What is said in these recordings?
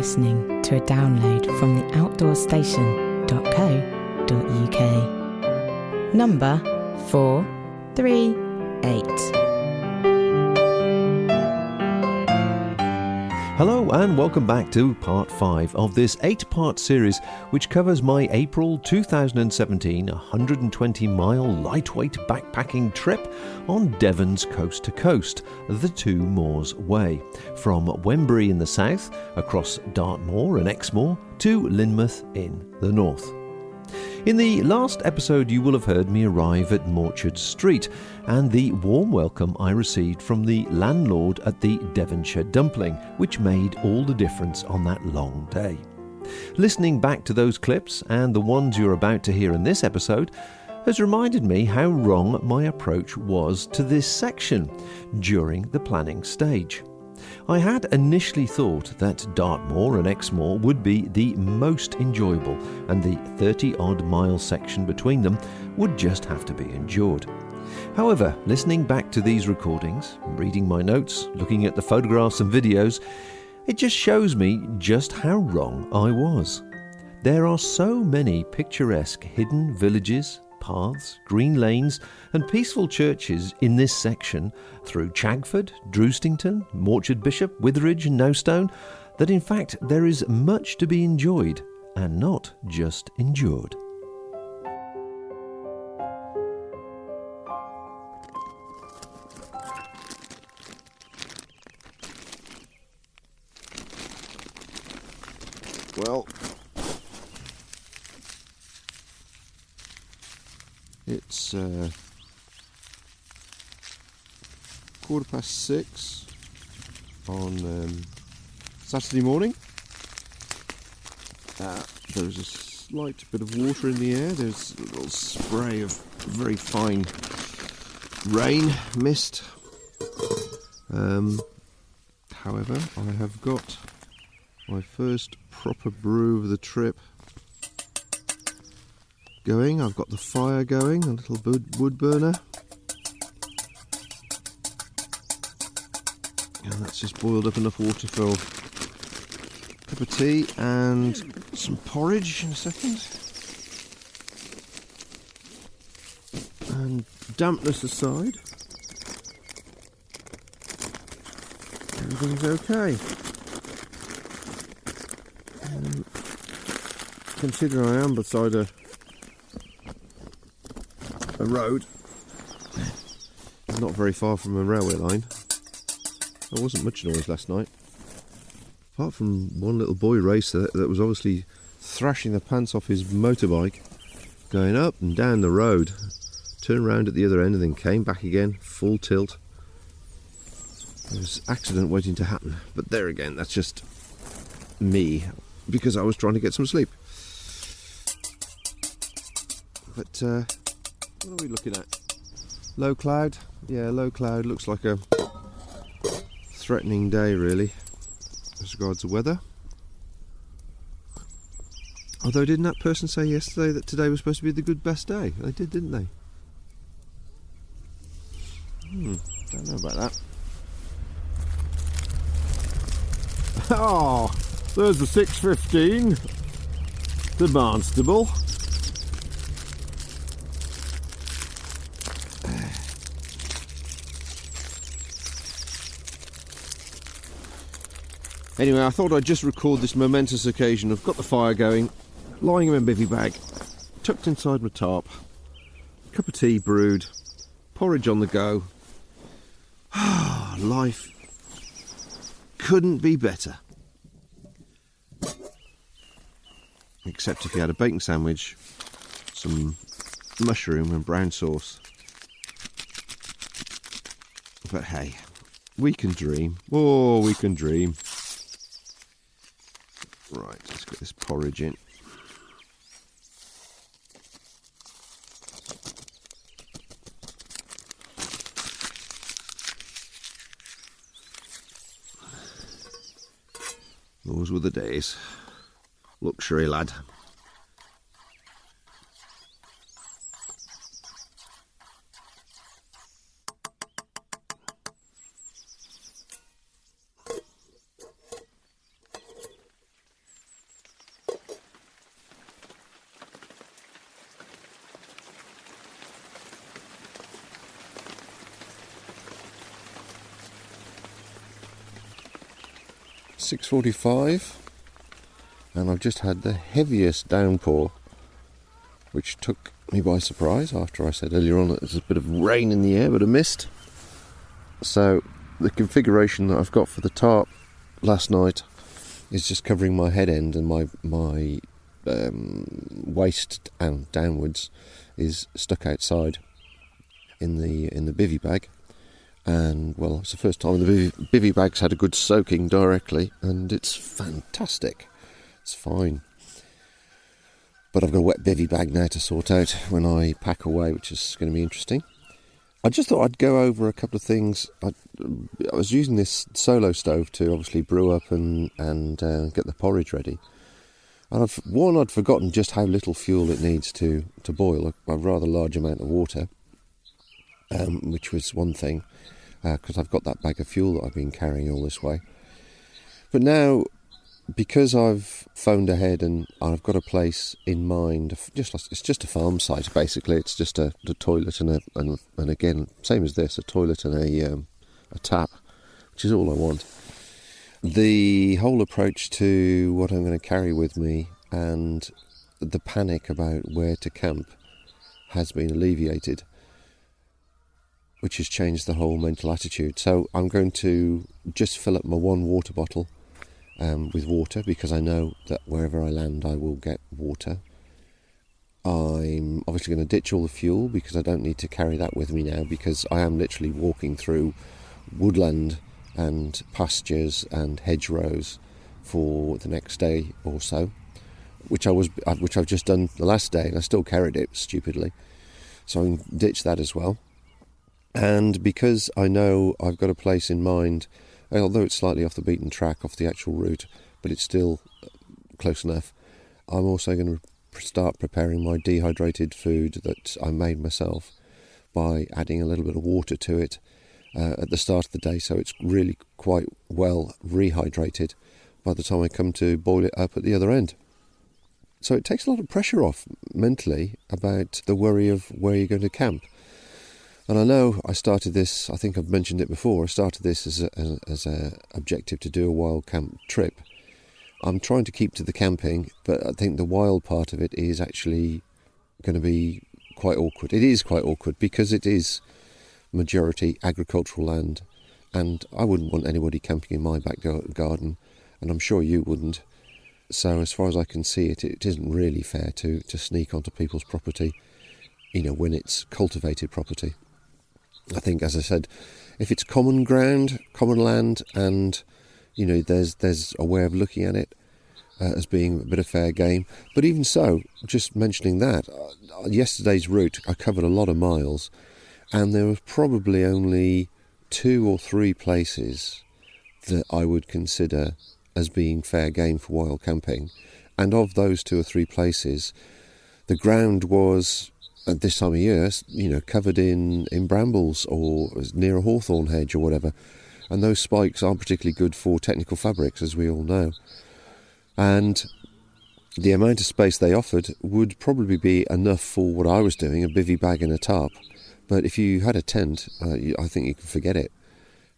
listening to a download from the outdoorstation.co.uk. Number 438. Hello and welcome back to part 5 of this 8-part series which covers my April 2017 120-mile lightweight backpacking trip on Devon's coast to coast, the Two Moors Way, from Wembury in the south, across Dartmoor and Exmoor to Lynmouth in the north. In the last episode you will have heard me arrive at Morchard Street and the warm welcome I received from the landlord at the Devonshire Dumpling, which made all the difference on that long day. Listening back to those clips and the ones you're about to hear in this episode has reminded me how wrong my approach was to this section during the planning stage. I had initially thought that Dartmoor and Exmoor would be the most enjoyable and the 30-odd mile section between them would just have to be endured. However, listening back to these recordings, reading my notes, looking at the photographs and videos, it just shows me just how wrong I was. There are so many picturesque hidden villages, paths, green lanes and peaceful churches in this section through Chagford, Drewstington, Morchard Bishop, Witheridge and Knowstone that in fact there is much to be enjoyed and not just endured. Well, it's 6:15 on Saturday morning. There's a slight bit of water in the air. There's a little spray of very fine rain, mist. However, I have got my first proper brew of the trip going. I've got the fire going, a little wood burner, and that's just boiled up enough water for a cup of tea and some porridge in a second. And dampness aside, everything's okay. Consider I am beside a road, not very far from a railway line. There wasn't much noise last night, apart from one little boy racer that was obviously thrashing the pants off his motorbike, going up and down the road, turned round at the other end and then came back again, full tilt. There was an accident waiting to happen, but there again, that's just me, because I was trying to get some sleep. But what are we looking at? Low cloud? Yeah, low cloud. Looks like a threatening day, really, as regards the weather. Although, didn't that person say yesterday that today was supposed to be the best day? They did, didn't they? Don't know about that. Oh, there's the 6:15. The Barnstable. Anyway, I thought I'd just record this momentous occasion. I've got the fire going, lying in my bivvy bag, tucked inside my tarp, cup of tea brewed, porridge on the go. Life couldn't be better. Except if you had a bacon sandwich, some mushroom and brown sauce. But hey, we can dream. Oh, we can dream. Right, let's get this porridge in. Those were the days. Luxury, lad. 6:45, and I've just had the heaviest downpour, which took me by surprise after I said earlier on that there's a bit of rain in the air, but a mist. So the configuration that I've got for the tarp last night is just covering my head end, and my waist and downwards is stuck outside in the bivvy bag. And well, it's the first time the bivvy bag's had a good soaking directly, and it's fantastic. It's fine. But I've got a wet bivvy bag now to sort out when I pack away, which is going to be interesting. I just thought I'd go over a couple of things. I was using this solo stove to obviously brew up and get the porridge ready. And I'd forgotten just how little fuel it needs to boil a rather large amount of water, which was one thing, because I've got that bag of fuel that I've been carrying all this way. But now, because I've phoned ahead and I've got a place in mind, it's just a farm site basically. It's just a toilet and again, same as this, a toilet and a tap, which is all I want. The whole approach to what I'm going to carry with me and the panic about where to camp has been alleviated, which has changed the whole mental attitude. So I'm going to just fill up my one water bottle with water, because I know that wherever I land I will get water. I'm obviously going to ditch all the fuel, because I don't need to carry that with me now, because I am literally walking through woodland and pastures and hedgerows for the next day or so, which I've just done the last day, and I still carried it stupidly. So I can ditch that as well. And because I know I've got a place in mind, although it's slightly off the beaten track, off the actual route, but it's still close enough, I'm also going to start preparing my dehydrated food that I made myself by adding a little bit of water to it at the start of the day, so it's really quite well rehydrated by the time I come to boil it up at the other end. So it takes a lot of pressure off mentally about the worry of where you're going to camp. And I know I started this, I think I've mentioned it before, I started this as a objective to do a wild camp trip. I'm trying to keep to the camping, but I think the wild part of it is actually going to be quite awkward. It is quite awkward because it is majority agricultural land, and I wouldn't want anybody camping in my back garden, and I'm sure you wouldn't. So as far as I can see it isn't really fair to sneak onto people's property, when it's cultivated property. I think, as I said, if it's common ground, common land, and there's a way of looking at it as being a bit of fair game. But even so, just mentioning that, yesterday's route I covered a lot of miles, and there was probably only 2 or 3 places that I would consider as being fair game for wild camping. And of those 2 or 3 places, the ground was, at this time of year, covered in brambles or near a hawthorn hedge or whatever. And those spikes aren't particularly good for technical fabrics, as we all know. And the amount of space they offered would probably be enough for what I was doing, a bivvy bag and a tarp. But if you had a tent, I think you can forget it.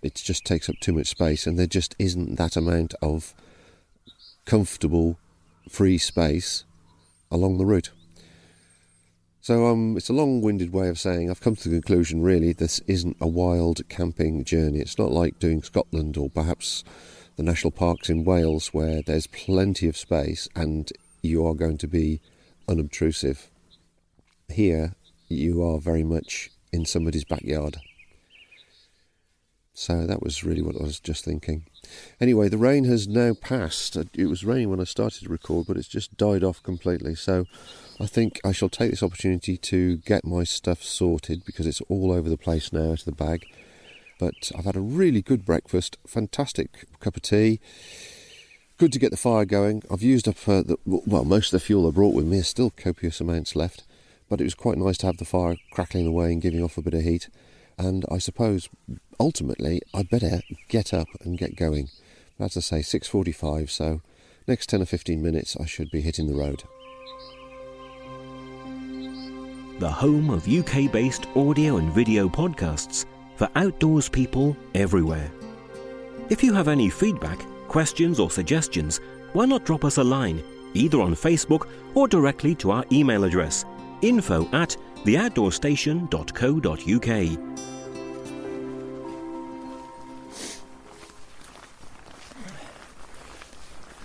It just takes up too much space, and there just isn't that amount of comfortable, free space along the route. So it's a long-winded way of saying I've come to the conclusion, really, this isn't a wild camping journey. It's not like doing Scotland or perhaps the national parks in Wales, where there's plenty of space and you are going to be unobtrusive. Here, you are very much in somebody's backyard. So that was really what I was just thinking. Anyway, the rain has now passed. It was raining when I started to record, but it's just died off completely. So I think I shall take this opportunity to get my stuff sorted, because it's all over the place now out of the bag. But I've had a really good breakfast, fantastic cup of tea. Good to get the fire going. I've used up most of the fuel I brought with me. There's still copious amounts left, but it was quite nice to have the fire crackling away and giving off a bit of heat. And I suppose ultimately I'd better get up and get going. But as I say, 6:45, so next 10 or 15 minutes I should be hitting the road. The home of UK-based audio and video podcasts for outdoors people everywhere. If you have any feedback, questions or suggestions, why not drop us a line, either on Facebook or directly to our email address, info@theoutdoorstation.co.uk.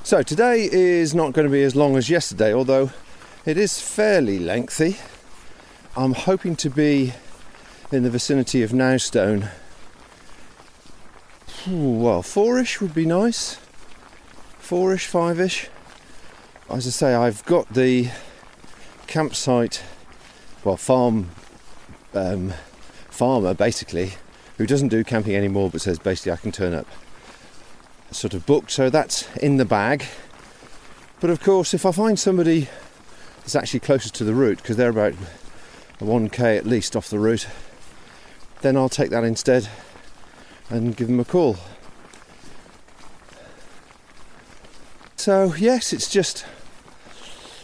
So today is not going to be as long as yesterday, although it is fairly lengthy. I'm hoping to be in the vicinity of Knowstone. Well, 4ish would be nice. 4ish, 5ish. As I say, I've got the campsite, well, farmer basically, who doesn't do camping anymore, but says basically I can turn up, sort of booked, so that's in the bag. But of course, if I find somebody that's actually closest to the route, because they're about 1k at least off the route, then I'll take that instead and give them a call. So yes, it's just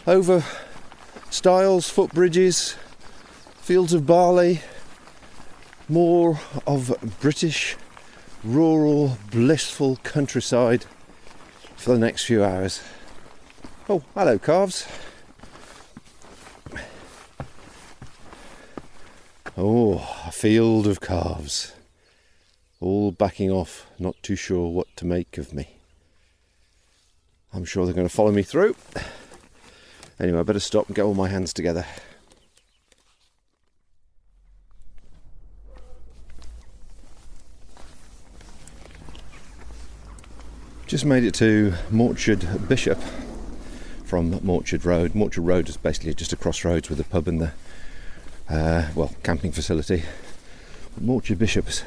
over stiles, footbridges, fields of barley, more of British rural blissful countryside for the next few hours. Oh, hello calves. Oh, a field of calves, all backing off, not too sure what to make of me. I'm sure they're going to follow me through. Anyway, I better stop and get all my hands together. Just made it to Morchard Bishop from Morchard Road. Morchard Road is basically just a crossroads with a pub and the camping facility. Morchard Bishop's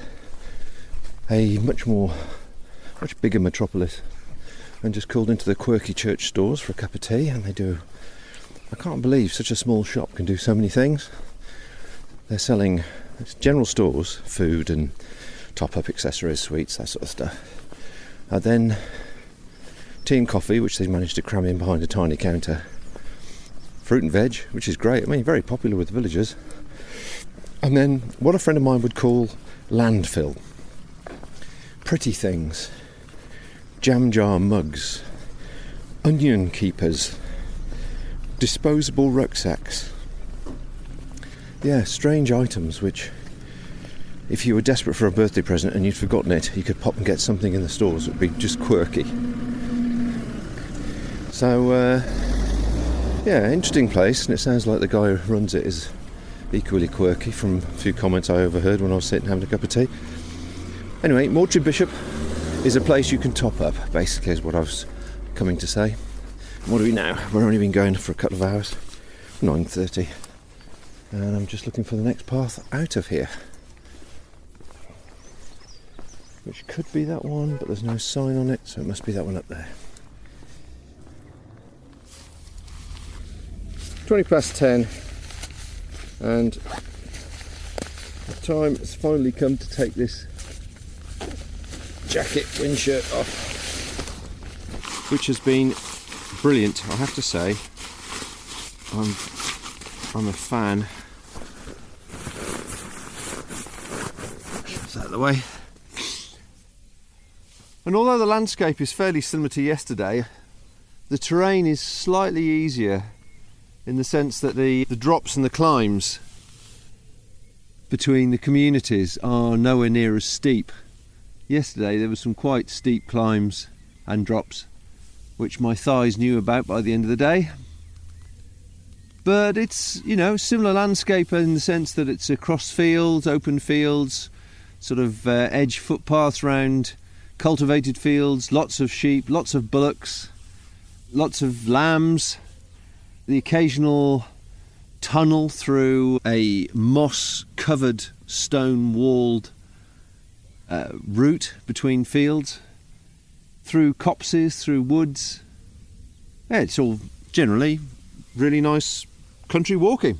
a much bigger metropolis, and just called into the quirky church stores for a cup of tea, and I can't believe such a small shop can do so many things. They're selling general stores, food and top-up accessories, sweets, that sort of stuff. And then tea and coffee, which they've managed to cram in behind a tiny counter. Fruit and veg, which is great. I mean, very popular with the villagers. And then what a friend of mine would call landfill. Pretty things. Jam jar mugs. Onion keepers. Disposable rucksacks. Yeah, strange items which, if you were desperate for a birthday present and you'd forgotten it, you could pop and get something in the stores. It would be just quirky. So, interesting place, and it sounds like the guy who runs it is equally quirky from a few comments I overheard when I was sitting having a cup of tea. Anyway, Morchard Bishop is a place you can top up, basically, is what I was coming to say. What are we now? We've only been going for a couple of hours, 9:30, and I'm just looking for the next path out of here, which could be that one, but there's no sign on it, so it must be that one up there. 10:20, and the time has finally come to take this jacket, wind shirt off, which has been brilliant, I have to say. I'm a fan. That's out of the way. And although the landscape is fairly similar to yesterday, the terrain is slightly easier in the sense that the drops and the climbs between the communities are nowhere near as steep. Yesterday there were some quite steep climbs and drops, which my thighs knew about by the end of the day. But it's, similar landscape in the sense that it's across fields, open fields, sort of edge footpaths round cultivated fields, lots of sheep, lots of bullocks, lots of lambs, the occasional tunnel through a moss-covered, stone-walled route between fields, through copses, through woods. Yeah, it's all generally really nice country walking.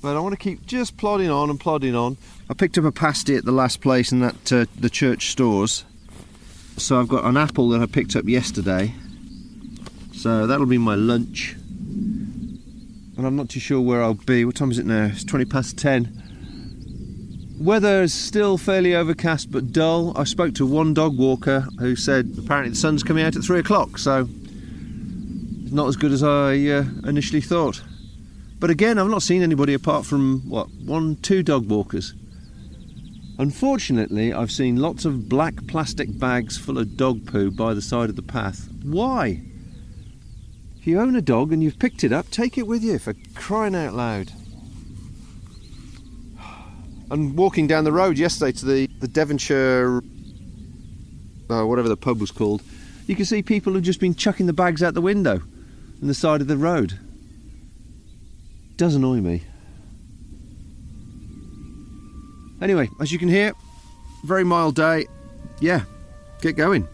But I want to keep just plodding on and plodding on. I picked up a pasty at the last place in that the church stores. So I've got an apple that I picked up yesterday. So that'll be my lunch. And I'm not too sure where I'll be. What time is it now? It's 10:20. Weather is still fairly overcast but dull. I spoke to one dog walker who said apparently the sun's coming out at 3 o'clock, so it's not as good as I initially thought. But again, I've not seen anybody apart from, 2 dog walkers. Unfortunately, I've seen lots of black plastic bags full of dog poo by the side of the path. Why? If you own a dog and you've picked it up, take it with you, for crying out loud. And walking down the road yesterday to the Devonshire, whatever the pub was called, you can see people who've just been chucking the bags out the window on the side of the road. Does annoy me. Anyway, as you can hear, very mild day. Yeah, get going.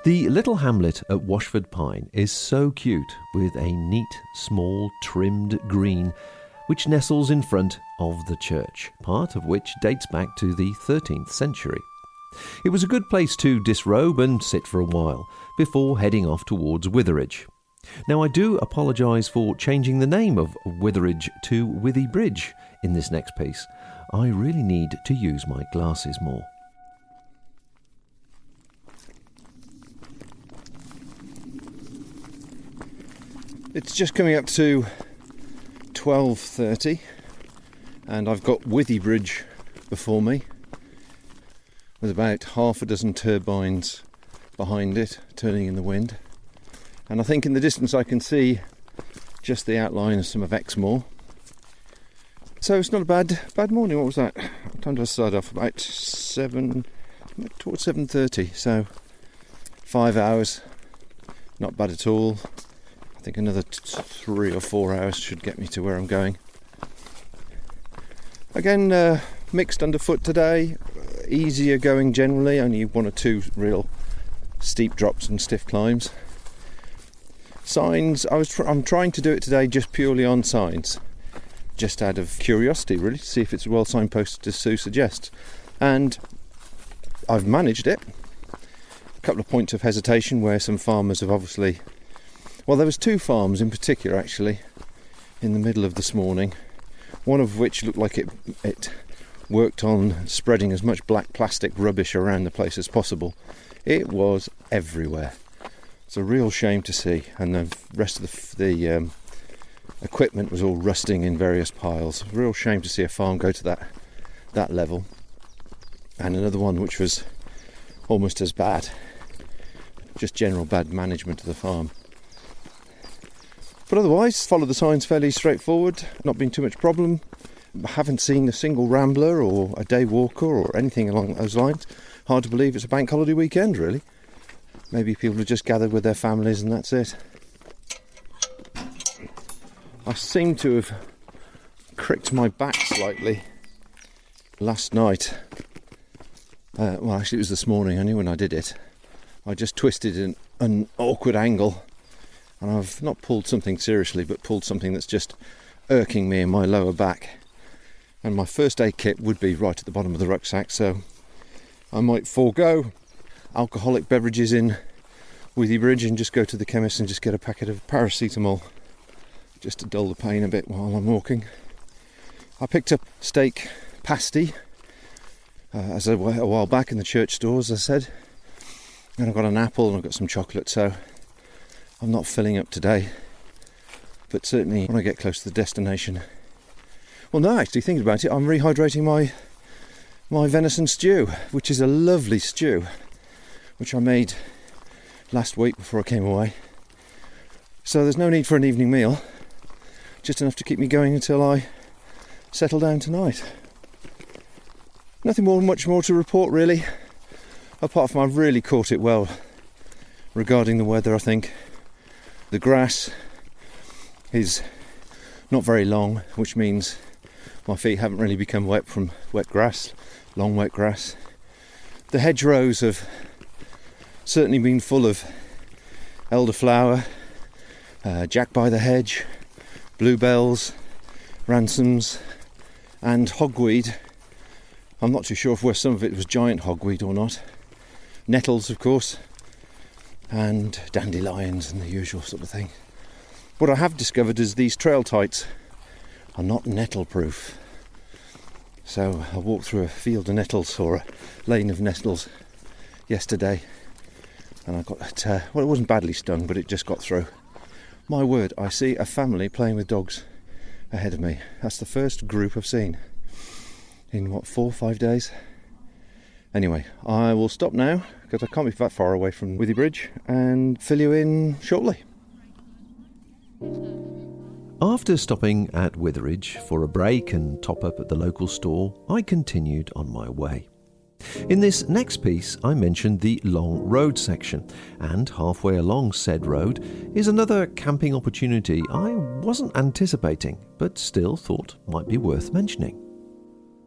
The little hamlet at Washford Pyne is so cute, with a neat, small, trimmed green which nestles in front of the church, part of which dates back to the 13th century. It was a good place to disrobe and sit for a while, before heading off towards Witheridge. Now, I do apologise for changing the name of Witheridge to Witheridge in this next piece. I really need to use my glasses more. It's just coming up to 12:30 and I've got Witheridge before me with about half a dozen turbines behind it turning in the wind, and I think in the distance I can see just the outline of some of Exmoor. So it's not a bad morning. What was that? What time did I start off? About towards 7:30, so 5 hours. Not bad at all. I think another 3 or 4 hours should get me to where I'm going. Again, mixed underfoot today, easier going generally, only 1 or 2 real steep drops and stiff climbs. Signs, I'm trying to do it today just purely on signs, just out of curiosity really, to see if it's well signposted as Sue suggests. And I've managed it. A couple of points of hesitation where some farmers have obviously... Well, there was 2 farms in particular actually in the middle of this morning, one of which looked like it worked on spreading as much black plastic rubbish around the place as possible. It was everywhere. It's a real shame to see, and the rest of the equipment was all rusting in various piles. Real shame to see a farm go to that level. And another one which was almost as bad, just general bad management of the farm. But otherwise, followed the signs fairly straightforward, not been too much problem. Haven't seen a single rambler or a day walker or anything along those lines. Hard to believe it's a bank holiday weekend, really. Maybe people have just gathered with their families and that's it. I seem to have cricked my back slightly last night. Well, actually it was this morning. I knew when I did it. I just twisted in an awkward angle. And I've not pulled something seriously, but pulled something that's just irking me in my lower back. And my first aid kit would be right at the bottom of the rucksack, so I might forego alcoholic beverages in Witheridge and just go to the chemist and just get a packet of paracetamol, just to dull the pain a bit while I'm walking. I picked up steak pasty as a while back in the church stores, as I said. And I've got an apple and I've got some chocolate, so I'm not filling up today, but certainly when I get close to the destination. Well, no, actually thinking about it, I'm rehydrating my venison stew, which is a lovely stew, which I made last week before I came away. So there's no need for an evening meal, just enough to keep me going until I settle down tonight. Much more to report really, apart from I've really caught it well regarding the weather, I think. The grass is not very long, which means my feet haven't really become wet from wet grass, long wet grass. The hedgerows have certainly been full of elderflower, jack by the hedge, bluebells, ransoms and hogweed. I'm not too sure where some of it was giant hogweed or not. Nettles, of course, and dandelions and the usual sort of thing. What I have discovered is these trail tights are not nettle proof. So I walked through a field of nettles, or a lane of nettles, yesterday, and I got well, it wasn't badly stung, but it just got through. My word, I see a family playing with dogs ahead of me. That's the first group I've seen in 4 or 5 days. Anyway, I will stop now because I can't be that far away from Witheridge, and fill you in shortly. After stopping at Witheridge for a break and top up at the local store, I continued on my way. In this next piece, I mentioned the long road section, and halfway along said road is another camping opportunity I wasn't anticipating, but still thought might be worth mentioning.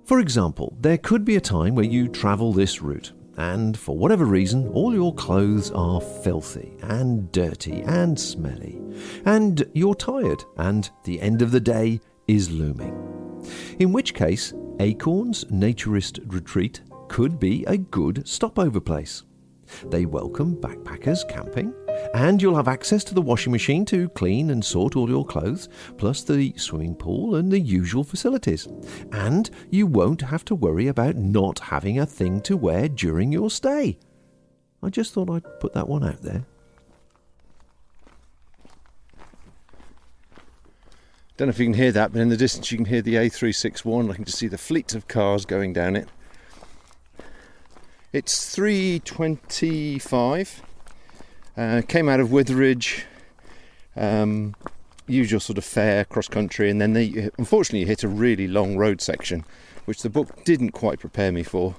For example, there could be a time where you travel this route, and for whatever reason, all your clothes are filthy and dirty and smelly, and you're tired, and the end of the day is looming. In which case, Acorn's Naturist Retreat could be a good stopover place. They welcome backpackers camping, and you'll have access to the washing machine to clean and sort all your clothes, plus the swimming pool and the usual facilities. And you won't have to worry about not having a thing to wear during your stay. I just thought I'd put that one out there. Don't know if you can hear that, but in the distance you can hear the A361. I can just see the fleet of cars going down it. It's 3:25. Came out of Witheridge, usual sort of fair cross country, and then they unfortunately hit a really long road section, which the book didn't quite prepare me for.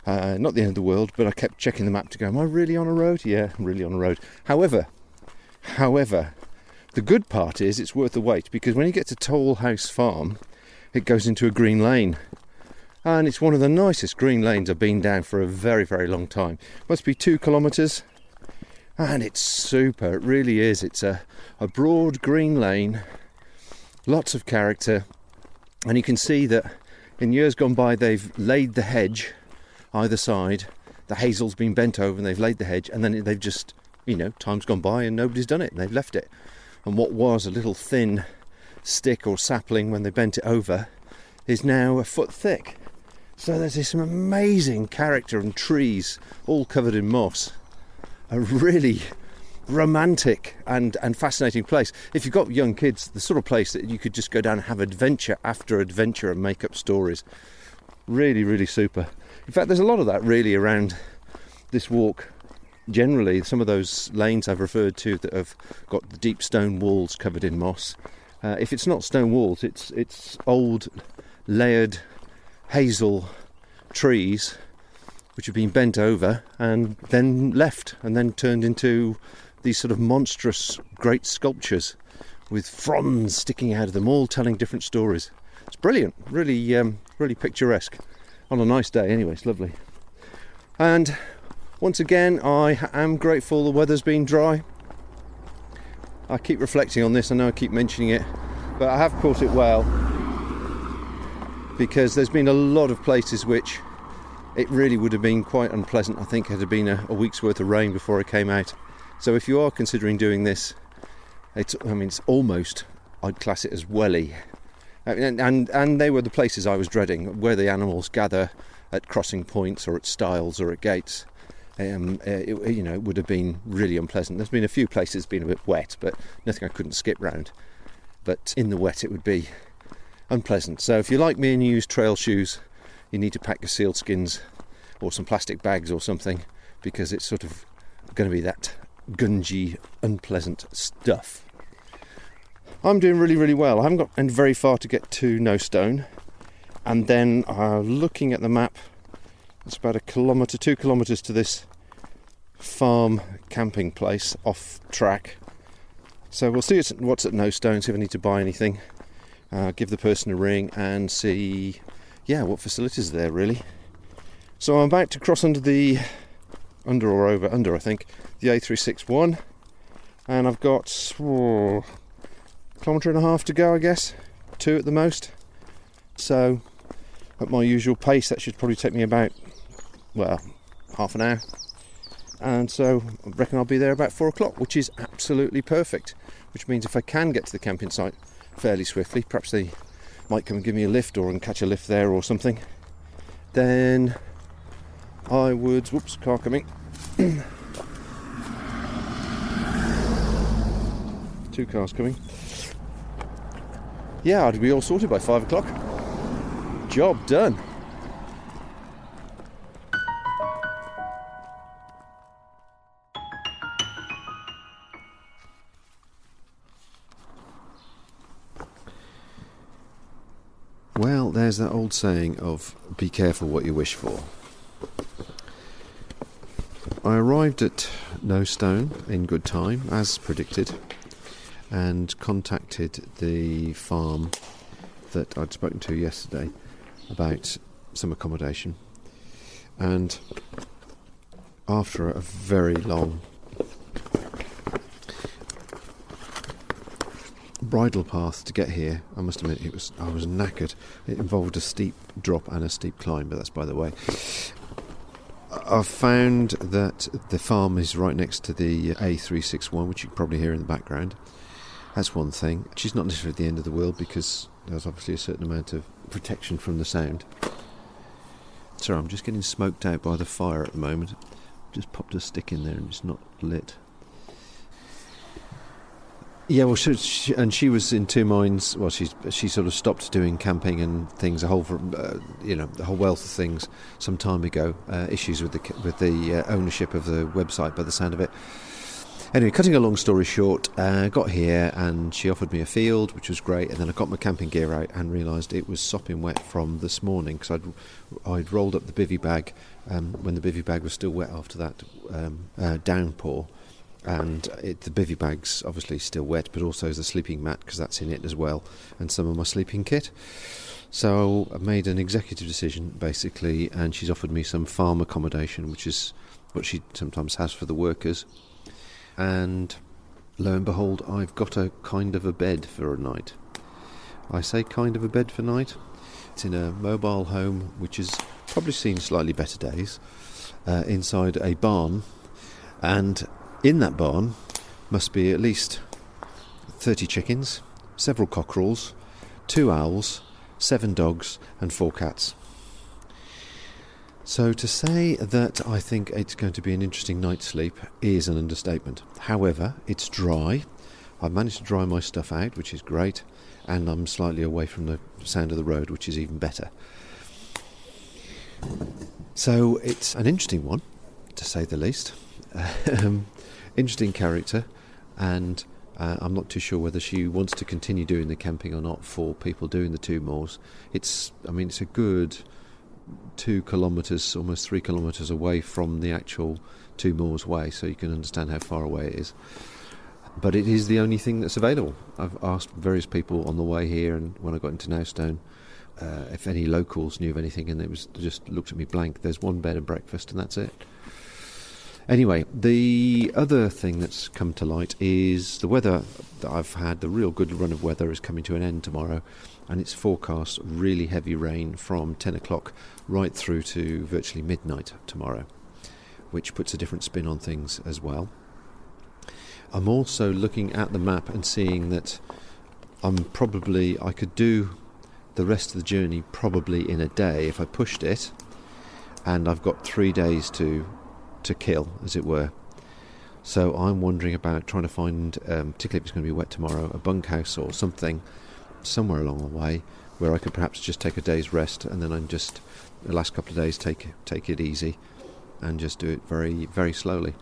Not the end of the world, but I kept checking the map to go, am I really on a road? Yeah, I'm really on a road. However, the good part is it's worth the wait, because when you get to Toll House Farm, it goes into a green lane. And it's one of the nicest green lanes I've been down for a very, very long time. Must be 2 kilometres. And it's super, it really is. It's a broad green lane, lots of character. And you can see that in years gone by, they've laid the hedge either side. The hazel's been bent over and they've laid the hedge. And then they've just, time's gone by and nobody's done it. And they've left it. And what was a little thin stick or sapling when they bent it over is now a foot thick. So there's this amazing character and trees all covered in moss. A really romantic and fascinating place. If you've got young kids, the sort of place that you could just go down and have adventure after adventure and make up stories. Really, really super. In fact, there's a lot of that really around this walk. Generally, some of those lanes I've referred to that have got the deep stone walls covered in moss. If it's not stone walls, it's old layered hazel trees which have been bent over and then left and then turned into these sort of monstrous great sculptures with fronds sticking out of them, all telling different stories. It's brilliant, really picturesque on a nice day. Anyway, it's lovely. And once again, I am grateful the weather's been dry. I keep reflecting on this, I know I keep mentioning it, but I have caught it well, because there's been a lot of places which it really would have been quite unpleasant, I think, had there been a week's worth of rain before I came out. So if you are considering doing this, it's almost, I'd class it as welly. And they were the places I was dreading, where the animals gather at crossing points or at stiles or at gates. It would have been really unpleasant. There's been a few places been a bit wet, but nothing I couldn't skip round. But in the wet it would be unpleasant. So if you like me and you use trail shoes, you need to pack your sealed skins or some plastic bags or something, because it's sort of going to be that gungy, unpleasant stuff. I'm doing really, really well. I haven't got very far to get to Knowstone, and then looking at the map, it's about 2 kilometres to this farm camping place off track. So we'll see what's at Knowstone, see if I need to buy anything. Give the person a ring and see, what facilities are there really. So I'm about to cross under the I think, the A361, and I've got 1.5 kilometres to go, I guess, 2 at the most. So at my usual pace, that should probably take me about, half an hour. And so I reckon I'll be there about 4 o'clock, which is absolutely perfect. Which means if I can get to the camping site fairly swiftly. Perhaps they might come and give me a lift, or I can catch a lift there or something. Then I would... Whoops, car coming. 2 cars coming. Yeah, I'd be all sorted by 5 o'clock. Job done. Well, there's that old saying of be careful what you wish for. I arrived at Knowstone in good time, as predicted, and contacted the farm that I'd spoken to yesterday about some accommodation. And after a very long bridle path to get here, I must admit I was knackered. It involved a steep drop and a steep climb, but that's by the way. I've found that the farm is right next to the A361, which you can probably hear in the background. That's one thing. She's not necessarily at the end of the world, because there's obviously a certain amount of protection from the sound. Sorry, I'm just getting smoked out by the fire at the moment. Just popped a stick in there and it's not lit. Yeah, well, she was in two minds. Well, she sort of stopped doing camping and things, a whole wealth of things some time ago. Issues with the ownership of the website, by the sound of it. Anyway, cutting a long story short, got here and she offered me a field, which was great. And then I got my camping gear out and realised it was sopping wet from this morning, because I'd rolled up the bivvy bag when the bivvy bag was still wet after that downpour. And the bivvy bag's obviously still wet, but also the sleeping mat, because that's in it as well, and some of my sleeping kit. So I made an executive decision, basically, and she's offered me some farm accommodation, which is what she sometimes has for the workers. And lo and behold, I've got a kind of a bed for a night. I say kind of a bed for night. It's in a mobile home, which has probably seen slightly better days, inside a barn, and in that barn must be at least 30 chickens, several cockerels, 2 owls, 7 dogs and 4 cats. So to say that I think it's going to be an interesting night's sleep is an understatement. However, it's dry. I've managed to dry my stuff out, which is great, and I'm slightly away from the sound of the road, which is even better. So it's an interesting one, to say the least. Interesting character, and I'm not too sure whether she wants to continue doing the camping or not for people doing the 2 moors. It's a good 2 kilometres, almost 3 kilometres away from the actual 2 moors way, so you can understand how far away it is. But it is the only thing that's available. I've asked various people on the way here, and when I got into Knowstone, if any locals knew of anything, and it was just looked at me blank. There's 1 bed and breakfast, and that's it. Anyway, the other thing that's come to light is the weather that I've had. The real good run of weather is coming to an end tomorrow, and it's forecast really heavy rain from 10 o'clock right through to virtually midnight tomorrow, which puts a different spin on things as well. I'm also looking at the map and seeing that I could do the rest of the journey probably in a day if I pushed it, and I've got 3 days to kill, as it were. So I'm wondering about trying to find, particularly if it's going to be wet tomorrow, a bunkhouse or something somewhere along the way where I could perhaps just take a day's rest, and then I'm just the last couple of days take it easy and just do it very, very slowly.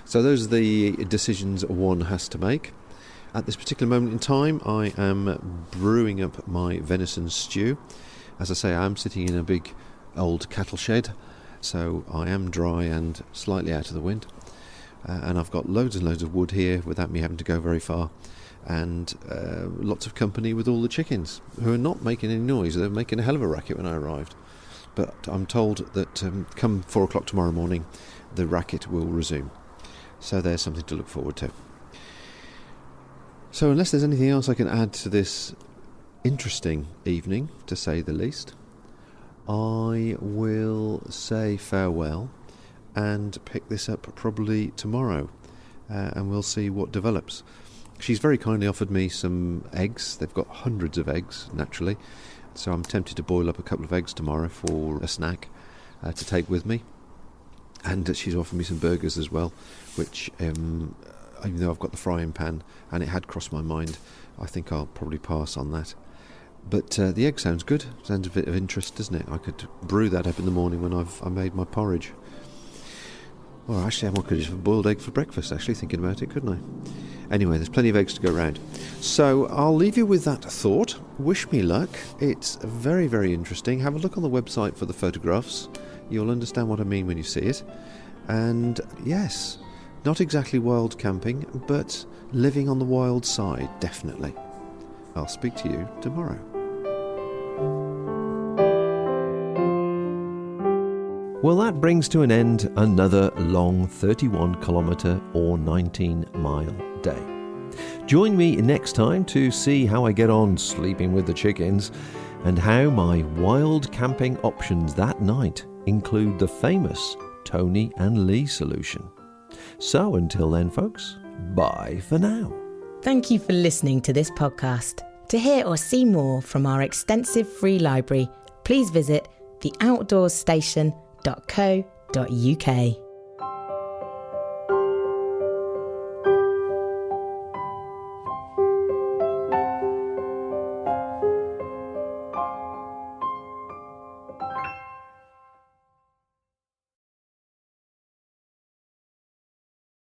So those are the decisions one has to make. At this particular moment in time, I am brewing up my venison stew. As I say, I am sitting in a big old cattle shed, so I am dry and slightly out of the wind, and I've got loads and loads of wood here without me having to go very far, and lots of company with all the chickens, who are not making any noise. They're making a hell of a racket when I arrived, but I'm told that come 4 o'clock tomorrow morning the racket will resume, so there's something to look forward to. So unless there's anything else I can add to this interesting evening, to say the least, I will say farewell and pick this up probably tomorrow, and we'll see what develops. She's very kindly offered me some eggs. They've got hundreds of eggs, naturally. So I'm tempted to boil up a couple of eggs tomorrow for a snack to take with me. And she's offered me some burgers as well, which, even though I've got the frying pan and it had crossed my mind, I think I'll probably pass on that. But the egg sounds good. Sounds a bit of interest, doesn't it? I could brew that up in the morning when I made my porridge. Well, actually, I could just have a boiled egg for breakfast, actually, thinking about it, couldn't I? Anyway, there's plenty of eggs to go around. So I'll leave you with that thought. Wish me luck. It's very, very interesting. Have a look on the website for the photographs. You'll understand what I mean when you see it. And yes, not exactly wild camping, but living on the wild side, definitely. I'll speak to you tomorrow. Well, that brings to an end another long 31-kilometre or 19-mile day. Join me next time to see how I get on sleeping with the chickens and how my wild camping options that night include the famous Tony and Lee solution. So until then, folks, bye for now. Thank you for listening to this podcast. To hear or see more from our extensive free library, please visit theoutdoorstation.co.uk.